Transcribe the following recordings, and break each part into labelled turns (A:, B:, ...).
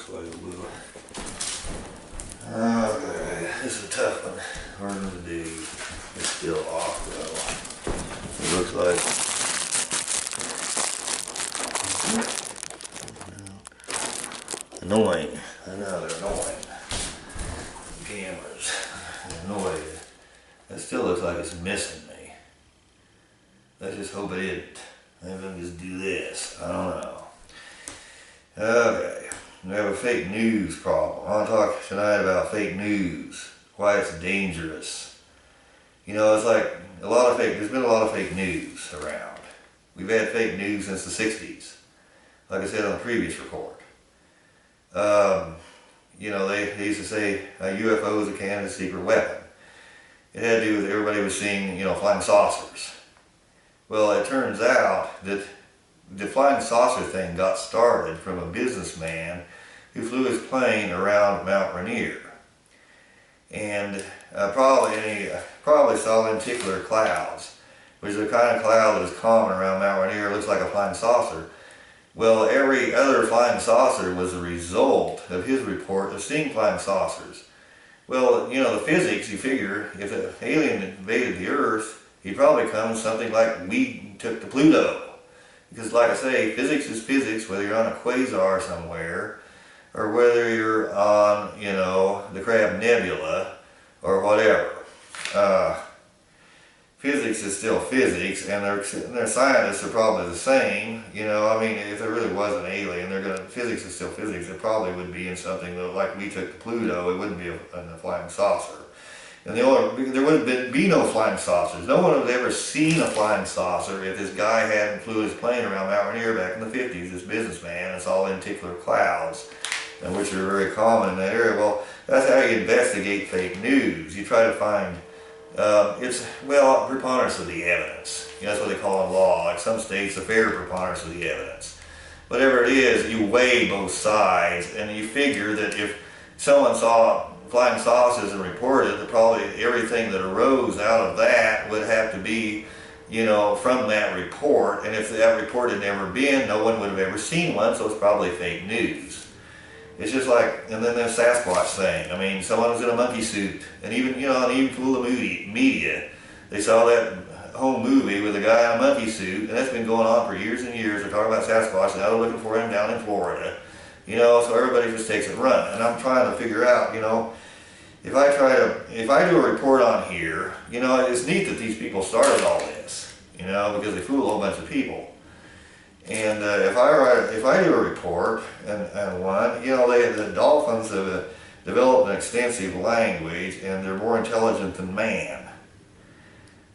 A: looks like it will. Okay, this is a tough one. Hard one to do. It's still off though. It looks like annoying. I know they're annoying. Cameras. They're annoying. It still looks like it's missing me. Let's just hope it isn't. Maybe let me just do this. I don't know. Okay. We have a fake news problem. I want to talk tonight about fake news. Why it's dangerous. You know, it's like there's been a lot of fake news around. We've had fake news since the 60s. Like I said on the previous report. You know, they used to say a UFO is a Canada's secret weapon. It had to do with everybody was seeing, flying saucers. Well, it turns out that the flying saucer thing got started from a businessman who flew his plane around Mount Rainier. And probably saw lenticular clouds, which is the kind of cloud that is common around Mount Rainier. It looks like a flying saucer. Well, every other flying saucer was a result of his report of seeing flying saucers. Well, the physics, you figure, if an alien invaded the Earth, he'd probably come in something like we took to Pluto. Because like I say, physics is physics, whether you're on a quasar somewhere, or whether you're on, the Crab Nebula, or whatever. Physics is still physics, and their scientists are probably the same. If there really was an alien, physics is still physics. It probably would be in something that, like we took to Pluto. It wouldn't be in a flying saucer. And there would be no flying saucers. No one would have ever seen a flying saucer if this guy hadn't flew his plane around Mount Rainier back in the 50s. This businessman, it's all lenticular clouds, and which are very common in that area. Well, that's how you investigate fake news. You try to find preponderance of the evidence. That's what they call in law. Like some states, a fair preponderance of the evidence. Whatever it is, you weigh both sides, and you figure that if someone saw flying saucers and reported, that probably everything that arose out of that would have to be, from that report. And if that report had never been, no one would have ever seen one, so it's probably fake news. It's just like, and then the Sasquatch thing. Someone was in a monkey suit, and even full of media, they saw that home movie with a guy in a monkey suit, and that's been going on for years and years. They're talking about Sasquatch, and now they're looking for him down in Florida. So everybody just takes it run. And I'm trying to figure out, if I do a report on here, it's neat that these people started all this, because they fool a whole bunch of people. And if I do a report and one, the dolphins have developed an extensive language, and they're more intelligent than man.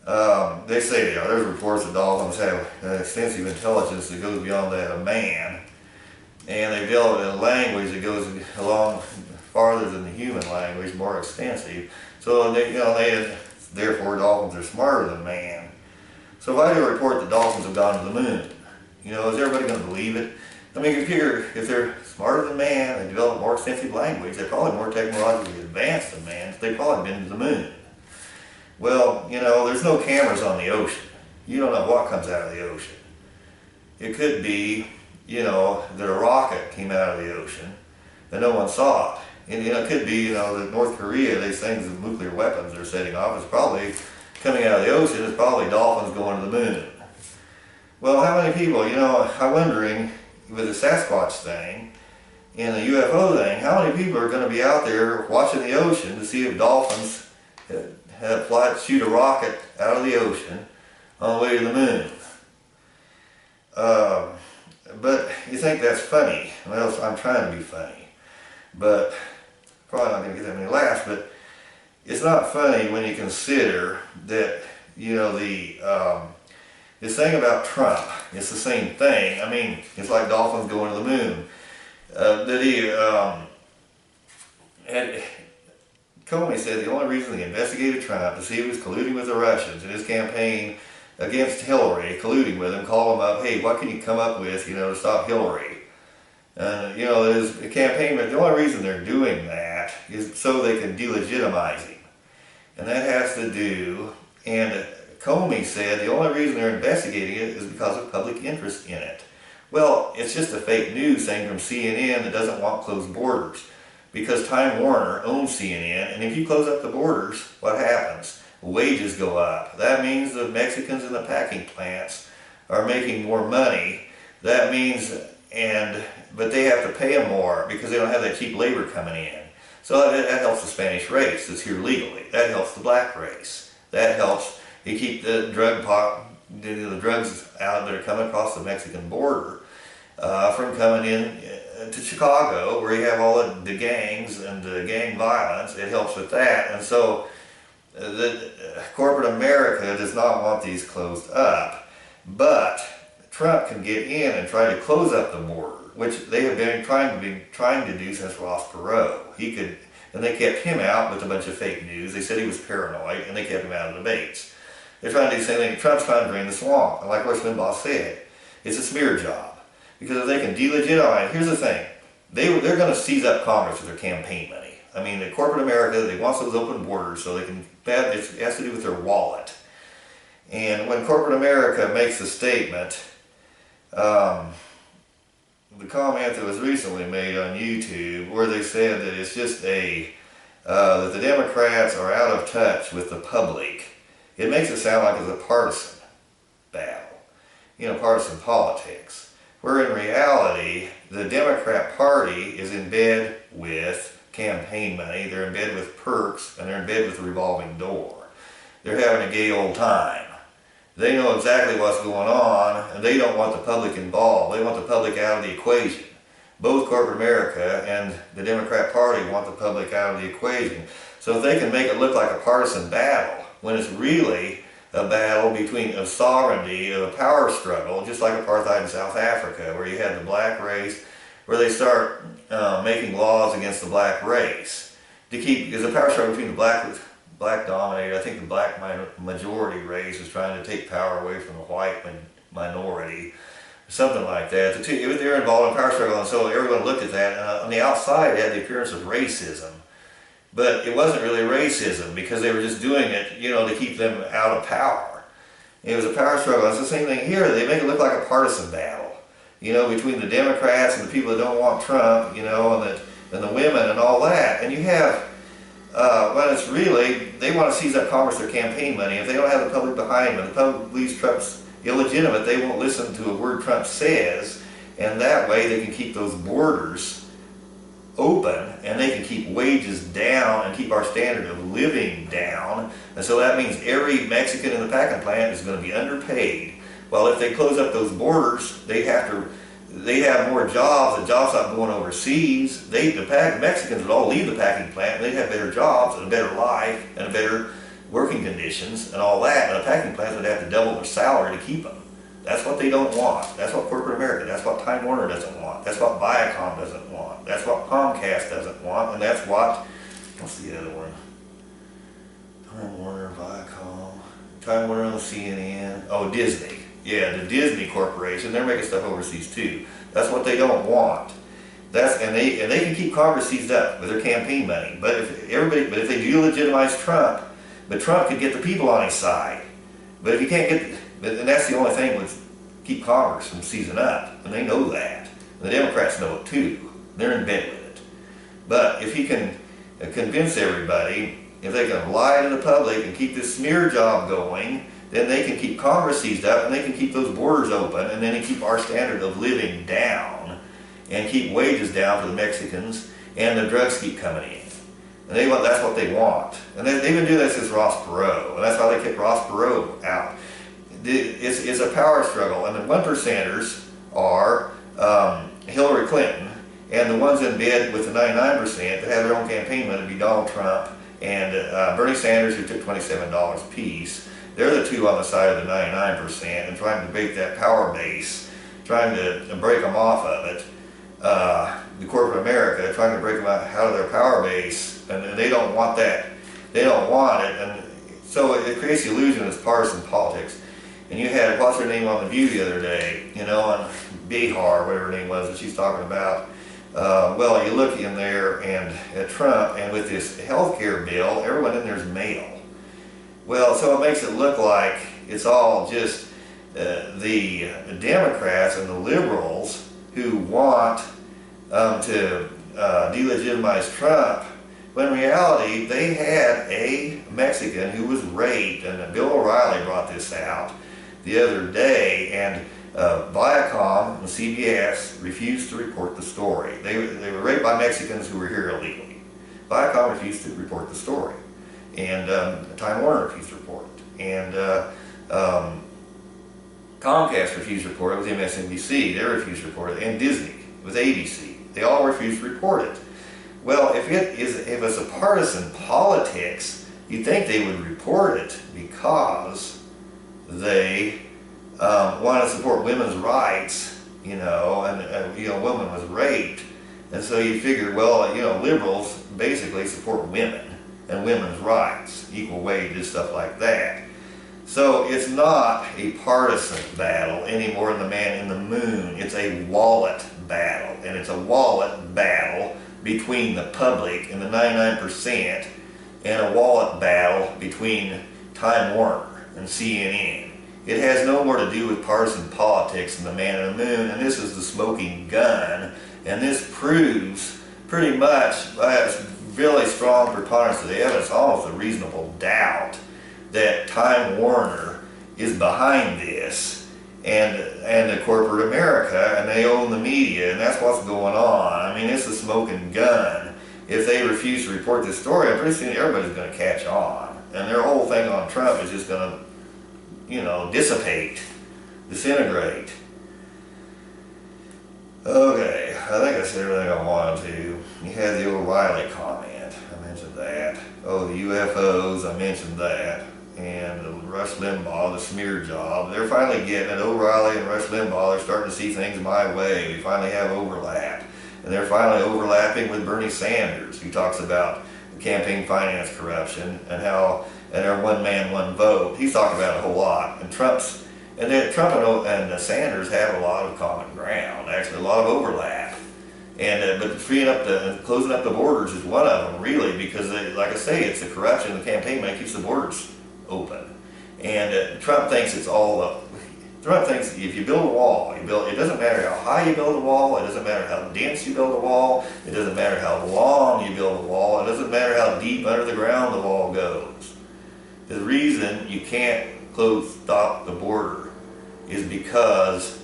A: They say they are. There's reports that dolphins have an extensive intelligence that goes beyond that of man, and they've developed a language that goes along farther than the human language, more extensive. So therefore dolphins are smarter than man. So if I do a report that dolphins have gone to the moon, is everybody going to believe it? You figure if they're smarter than man, they develop more extensive language, they're probably more technologically advanced than man, so they've probably been to the moon. Well, there's no cameras on the ocean. You don't know what comes out of the ocean. It could be, that a rocket came out of the ocean and no one saw it. And it could be, that North Korea, these things of nuclear weapons they're setting off, is probably coming out of the ocean. It's probably dolphins going to the moon. Well, how many people, I'm wondering, with the Sasquatch thing and the UFO thing, how many people are going to be out there watching the ocean to see if dolphins shoot a rocket out of the ocean on the way to the moon? But you think that's funny. Well, I'm trying to be funny, but probably not going to get that many laughs. But it's not funny when you consider that, this thing about Trump, it's the same thing. It's like dolphins going to the moon. Comey said the only reason they investigated Trump to see if he was colluding with the Russians in his campaign against Hillary, colluding with him, call him up, hey, what can you come up with, to stop Hillary? His campaign, but the only reason they're doing that is so they can delegitimize him. And that has to do, and Comey said the only reason they're investigating it is because of public interest in it. Well, it's just a fake news thing from CNN that doesn't want closed borders. Because Time Warner owns CNN, and if you close up the borders, what happens? Wages go up. That means the Mexicans in the packing plants are making more money. That means, but they have to pay them more because they don't have that cheap labor coming in. So that helps the Spanish race that's here legally. That helps the black race. That helps you keep the drugs out that are coming across the Mexican border from coming in to Chicago, where you have all the gangs and the gang violence. It helps with that. And so corporate America does not want these closed up. But Trump can get in and try to close up the border, which they have been trying to do since Ross Perot. And they kept him out with a bunch of fake news. They said he was paranoid, and they kept him out of debates. They're trying to do the same thing. Trump's trying to drain the swamp. And like Rush Limbaugh said, it's a smear job. Because if they can delegitimize, here's the thing, they're going to seize up Congress with their campaign money. I mean, the corporate America, they want those open borders so they can, it has to do with their wallet. And when corporate America makes a statement, the comment that was recently made on YouTube where they said that it's just that the Democrats are out of touch with the public, it makes it sound like it's a partisan battle, partisan politics. Where in reality, the Democrat Party is in bed with campaign money, they're in bed with perks, and they're in bed with the revolving door. They're having a gay old time. They know exactly what's going on, and they don't want the public involved. They want the public out of the equation. Both corporate America and the Democrat Party want the public out of the equation. So if they can make it look like a partisan battle, when it's really a battle of sovereignty, of a power struggle, just like apartheid in South Africa, where you had the black race, where they start making laws against the black race to keep, because the power struggle between the black dominated, I think the black majority race is trying to take power away from the white minority, something like that. They're involved in power struggle, and so everyone looked at that, and on the outside it had the appearance of racism. But it wasn't really racism, because they were just doing it, to keep them out of power. It was a power struggle. It's the same thing here. They make it look like a partisan battle, between the Democrats and the people that don't want Trump, and the women and all that. And you have, when it's really, they want to seize up Congress, their campaign money. If they don't have the public behind them, the public believes Trump's illegitimate, they won't listen to a word Trump says, and that way they can keep those borders open, and they can keep wages down and keep our standard of living down. And so that means every Mexican in the packing plant is going to be underpaid. Well, if they close up those borders, they have more jobs, and jobs not going overseas. The Mexicans would all leave the packing plant, and they'd have better jobs and a better life and a better working conditions and all that. And the packing plants would have to double their salary to keep them. That's what they don't want. That's what corporate America, that's what Time Warner doesn't want. That's what Viacom doesn't want. That's what Comcast doesn't want. And that's what's the other one? Time Warner, Viacom, Time Warner on CNN. Oh, Disney. Yeah, the Disney Corporation, they're making stuff overseas too. That's what they don't want. And they can keep Congress seized up with their campaign money. But if they do legitimize Trump, but Trump could get the people on his side. But if you can't and that's the only thing with keep Congress from seizing up, and they know that. And the Democrats know it too. They're in bed with it. But if he can convince everybody, if they can lie to the public and keep this smear job going, then they can keep Congress seized up, and they can keep those borders open, and then they keep our standard of living down, and keep wages down for the Mexicans, and the drugs keep coming in. And that's what they want. And they've been doing this since Ross Perot, and that's why they kept Ross Perot out. It's a power struggle, and the 1%ers are Hillary Clinton, and the ones in bed with the 99% that have their own campaign money would be Donald Trump and Bernie Sanders, who took $27 a piece. They're the two on the side of the 99% and trying to break that power base, trying to break them off of it. The corporate America trying to break them out of their power base, and they don't want that. They don't want it, and so it creates the illusion it's partisan politics. And you had, what's her name on The View the other day, on Bihar, whatever her name was, that she's talking about. Well, you look in there and at Trump, and with this health care bill, everyone in there is male. Well, so it makes it look like it's all just the Democrats and the liberals who want to delegitimize Trump, when in reality they had a Mexican who was raped, and Bill O'Reilly brought this out the other day, and Viacom and CBS refused to report the story. They were raped by Mexicans who were here illegally. Viacom refused to report the story, and Time Warner refused to report it, and Comcast refused to report it with MSNBC. They refused to report it, and Disney with ABC. They all refused to report it. Well, if it's a partisan politics, you'd think they would report it because they want to support women's rights, and a woman was raped, and so you figure, well, liberals basically support women and women's rights, equal wages, stuff like that. So it's not a partisan battle any more than the man in the moon. It's a wallet battle, and it's a wallet battle between the public and the 99%, and a wallet battle between Time Warner and CNN. It has no more to do with partisan politics than the man in the moon, and this is the smoking gun, and this proves pretty much by a really strong preponderance of the evidence, almost a reasonable doubt, that Time Warner is behind this, and the corporate America, and they own the media, and that's what's going on. I mean, it's a smoking gun. If they refuse to report this story, I'm pretty soon everybody's going to catch on, and their whole thing on Trump is just going to, dissipate, disintegrate. Okay, I think I said everything I wanted to. You had the O'Reilly comment. I mentioned that. Oh, the UFOs, I mentioned that. And the Rush Limbaugh, the smear job. They're finally getting it. O'Reilly and Rush Limbaugh, they're starting to see things my way. We finally have overlap. And they're finally overlapping with Bernie Sanders, who talks about campaign finance corruption and how, and their one man, one vote. He's talked about it a whole lot. And Trump and Sanders have a lot of common ground, actually a lot of overlap. And but closing up the borders is one of them, really, because like I say, it's the corruption, the campaign money keeps the borders open. And Trump thinks it's all up. Trump thinks if you build a wall, it doesn't matter how high you build a wall, it doesn't matter how dense you build a wall, it doesn't matter how long you build a wall, it doesn't matter how deep under the ground the wall goes. The reason you can't stop the border is because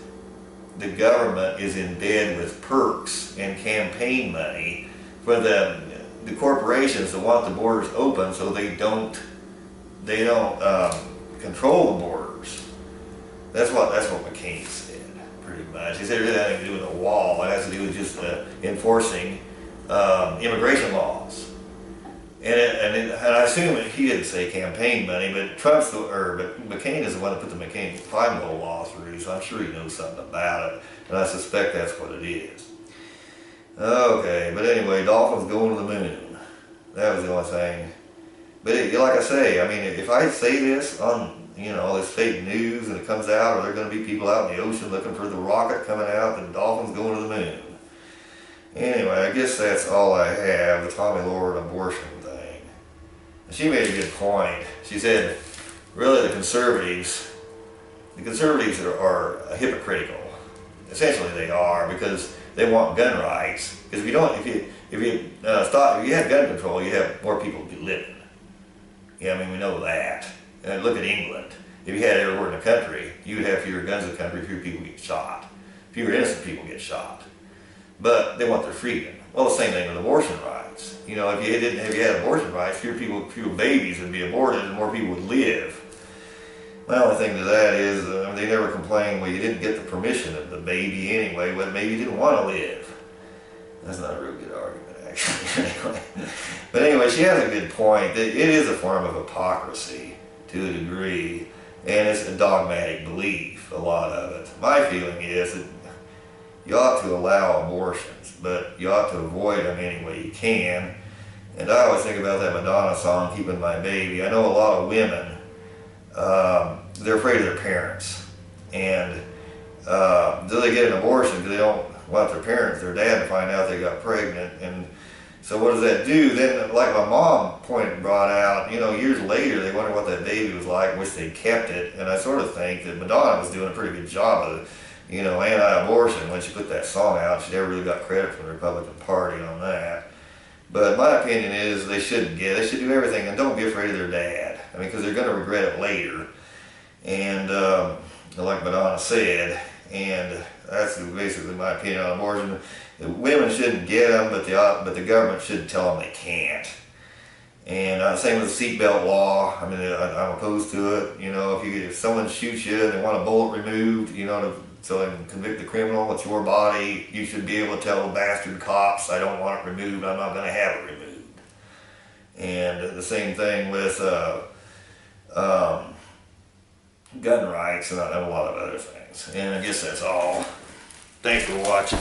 A: the government is in bed with perks and campaign money for the corporations that want the borders open so they don't control the borders. That's what McCain said, pretty much. He said it really had nothing to do with the wall. It has to do with just enforcing immigration laws. And I assume he didn't say campaign money, but McCain is the one that put the McCain 5-0 law through, so I'm sure he knows something about it, and I suspect that's what it is. Okay, but anyway, dolphins going to the moon. That was the only thing. But like I say, I mean, if I say this on, this fake news and it comes out, or there are going to be people out in the ocean looking for the rocket coming out, the dolphins going to the moon. Anyway, I guess that's all I have, the Tomi Lahren abortion thing. She made a good point. She said, really the conservatives are hypocritical. Essentially they are, because they want gun rights. Because if you had gun control, you have more people living. Yeah, I mean, we know that. And look at England. If you had it everywhere in the country, you would have fewer guns in the country, fewer people get shot. Fewer innocent people get shot. But they want their freedom. Well, the same thing with abortion rights. If you had abortion rights, fewer babies would be aborted and more people would live. My only thing to that is, they never complain, well, you didn't get the permission of the baby anyway, but maybe you didn't want to live. That's not a real good argument, actually. But anyway, she has a good point. It is a form of hypocrisy to a degree, and it's a dogmatic belief, a lot of it. My feeling is that you ought to allow abortions, but you ought to avoid them any way you can. And I always think about that Madonna song, Keeping My Baby. I know a lot of women, they're afraid of their parents. And do they get an abortion because they don't want their dad to find out they got pregnant. And So what does that do? Then, like my mom brought out, you know, years later, they wonder what that baby was like, wish they kept it. And I sort of think that Madonna was doing a pretty good job of, you know, anti-abortion when she put that song out. She never really got credit from the Republican Party on that. But my opinion is they should do everything, and don't be afraid of their dad. I mean, because they're going to regret it later. And like Madonna said, and that's basically my opinion on abortion. Women shouldn't get them, but the government should tell them they can't. And same with the seatbelt law. I mean, I'm opposed to it. You know, if someone shoots you and they want a bullet removed, you know, so they can convict the criminal, it's your body. You should be able to tell the bastard cops, I don't want it removed. I'm not going to have it removed. And the same thing with gun rights and a lot of other things. And I guess that's all. Thanks for watching.